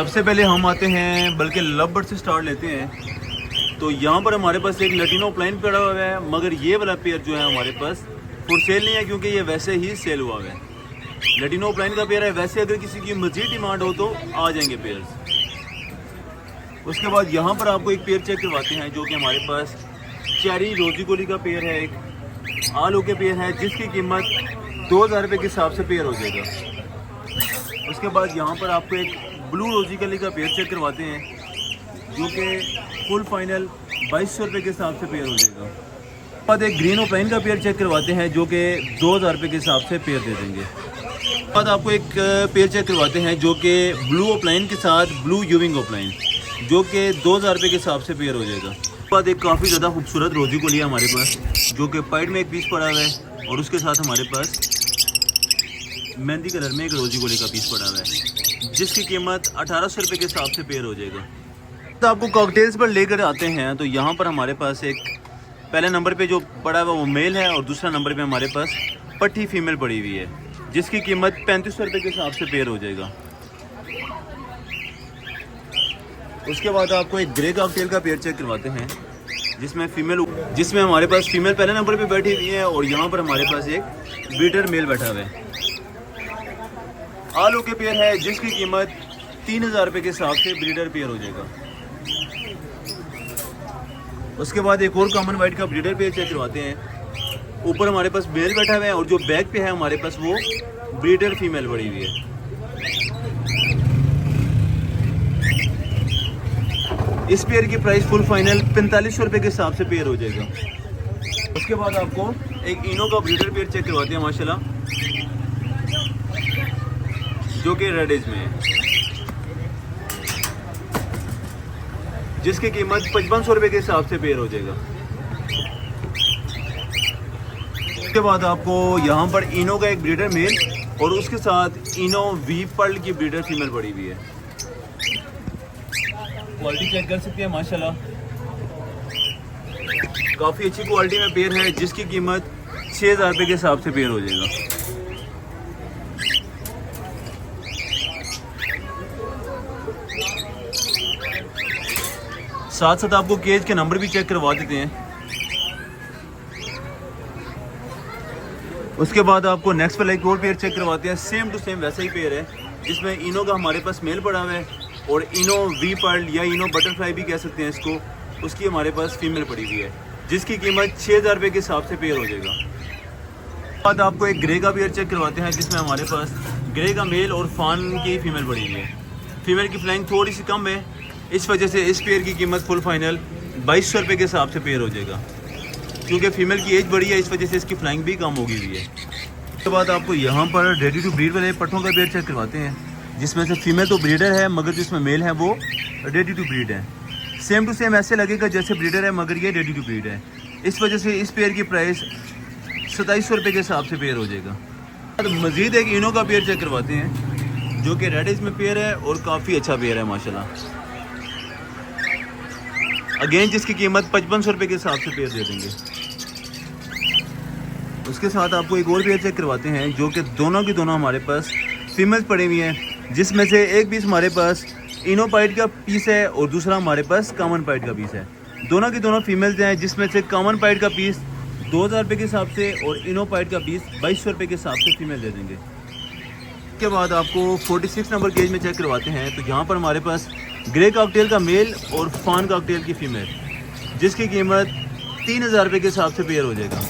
सबसे पहले हम आते हैं बल्कि लव बर्ड से स्टार्ट लेते हैं। तो यहाँ पर हमारे पास एक लटीनो प्लाइन पड़ा हुआ है, मगर ये वाला पेयर जो है हमारे पास फॉर सेल नहीं है क्योंकि ये वैसे ही सेल हुआ है। लटीनो प्लाइन का पेयर है, वैसे अगर किसी की मजीद डिमांड हो तो आ जाएंगे पेयर्स। उसके बाद यहाँ पर आपको एक पेयर चेक करवाते हैं जो कि हमारे पास चेरी रोजी गोली का पेयर है, एक आलू के पेयर है जिसकी कीमत 2000 रुपये के हिसाब से पेयर हो जाएगा। उसके बाद यहाँ पर आपको एक ब्लू रोजी गोली का पेयर चेक करवाते हैं जो कि फुल फाइनल 2200 रुपये के हिसाब से पेयर हो जाएगा। उसके बाद एक ग्रीन ओप्लाइन का पेयर चेक करवाते हैं जो कि 2000 रुपये के हिसाब से पेयर दे देंगे। उसके बाद आपको एक पेयर चेक करवाते हैं जो कि ब्लू ओप्लाइन के साथ ब्लू यूविंग ओप्लाइन जो कि 2000 रुपये के हिसाब से पेयर हो जाएगा। उसके बाद एक काफ़ी ज़्यादा खूबसूरत रोजी गोली है हमारे पास जो कि पाइड में एक पीस पड़ा हुआ है और उसके साथ हमारे पास मेहंदी कलर में एक रोजी गोली का पीस पड़ा हुआ है जिसकी कीमत 1800 रुपये के हिसाब से पेयर हो जाएगा। तो आपको कॉकटेल्स पर लेकर आते हैं तो यहाँ पर हमारे पास एक पहले नंबर पे जो पड़ा हुआ वो मेल है और दूसरा नंबर पे हमारे पास पट्टी फीमेल पड़ी हुई है जिसकी कीमत 3500 रुपये के हिसाब से पेयर हो जाएगा। उसके बाद आपको एक ग्रे कॉकटेल का पेयर चेक करवाते हैं जिसमें हमारे पास फीमेल पहले नंबर पे बैठी हुई है और यहाँ पर हमारे पास एक ब्रीडर मेल बैठा हुआ है। आलू के पेयर है जिसकी कीमत 3000 रुपये के हिसाब से ब्रीडर पेयर हो जाएगा। उसके बाद एक और कॉमन वाइट का ब्रीडर पेयर चेक करवाते हैं। ऊपर हमारे पास मेल बैठा हुआ है और जो बैक पे है हमारे पास वो ब्रीडर फीमेल बड़ी हुई है। इस पेयर की प्राइस फुल फाइनल 4500 रुपये के हिसाब से पेयर हो जाएगा। उसके बाद आपको एक इनो का ब्रीडर पेयर चेक करवाते हैं माशाल्लाह जो कि रेड एज में है जिसकी कीमत 5500 रुपये के हिसाब से पेयर हो जाएगा। उसके बाद आपको यहाँ पर इनो का एक ब्रीडर मेल और उसके साथ इनो वी पर्ल की ब्रीडर फीमेल पड़ी हुई है। क्वालिटी चेक कर सकते हैं माशाल्लाह काफ़ी अच्छी क्वालिटी में पेयर है जिसकी कीमत 6000 रुपये के हिसाब से पेयर हो जाएगा। साथ साथ आपको केज के नंबर भी चेक करवा देते हैं। उसके बाद आपको नेक्स्ट वाला एक और पेयर चेक करवाते हैं। सेम टू सेम वैसा ही पेयर है जिसमें इनो का हमारे पास मेल पड़ा हुआ है और इनो वी पर्ल या इनो बटरफ्लाई भी कह सकते हैं इसको, उसकी हमारे पास फीमेल पड़ी हुई है जिसकी कीमत 6000 रुपये के हिसाब से पेयर हो जाएगा। उसके बाद आपको एक ग्रे का पेयर चेक करवाते हैं जिसमें हमारे पास ग्रे का मेल और फान की फीमेल पड़ी हुई है। फीमेल की फ्लाइंग थोड़ी सी कम है, इस वजह से इस पेयर की कीमत फुल फाइनल 2200 रुपये के हिसाब से पेयर हो जाएगा क्योंकि फीमेल की एज बड़ी है, इस वजह से इसकी फ्लाइंग भी कम होगी हुई है। उसके बाद आपको यहाँ पर रेडी टू ब्रीड वाले पट्टों का पेयर चेक करवाते हैं जिसमें से फीमेल तो ब्रीडर है मगर जिसमें मेल है वो रेडी टू ब्रीड है। सेम टू सेम ऐसे लगेगा जैसे ब्रीडर है मगर ये रेडी टू ब्रीड है, इस वजह से इस पेयर की प्राइस 2700 रुपये के हिसाब से पेयर हो जाएगा। मज़ीद एक इनो का पेयर चेक करवाते हैं जो कि रेड एज में पेयर है और काफ़ी अच्छा पेयर है माशाल्लाह। अगेन जिसकी कीमत 5500 रुपये के हिसाब से पेयर दे देंगे। उसके साथ आपको एक और पेयर चेक करवाते हैं जो कि दोनों की दोनों हमारे पास फीमेल्स पड़ी हुई हैं जिसमें से एक पीस हमारे पास इनो पाइड का पीस है और दूसरा हमारे पास कॉमन पाइड का पीस है। दोनों की दोनों फीमेल्स हैं जिसमें से कॉमन पाइड का पीस 2000 रुपये के हिसाब से और इनो पाइड का पीस 2200 रुपये के हिसाब से फीमेल दे देंगे। उसके बाद आपको 46 नंबर केज में चेक करवाते हैं तो यहाँ पर हमारे पास ग्रे कॉकटेल का मेल और फान कॉकटेल की फीमेल जिसकी कीमत 3000 रुपये के हिसाब से पेयर हो जाएगा।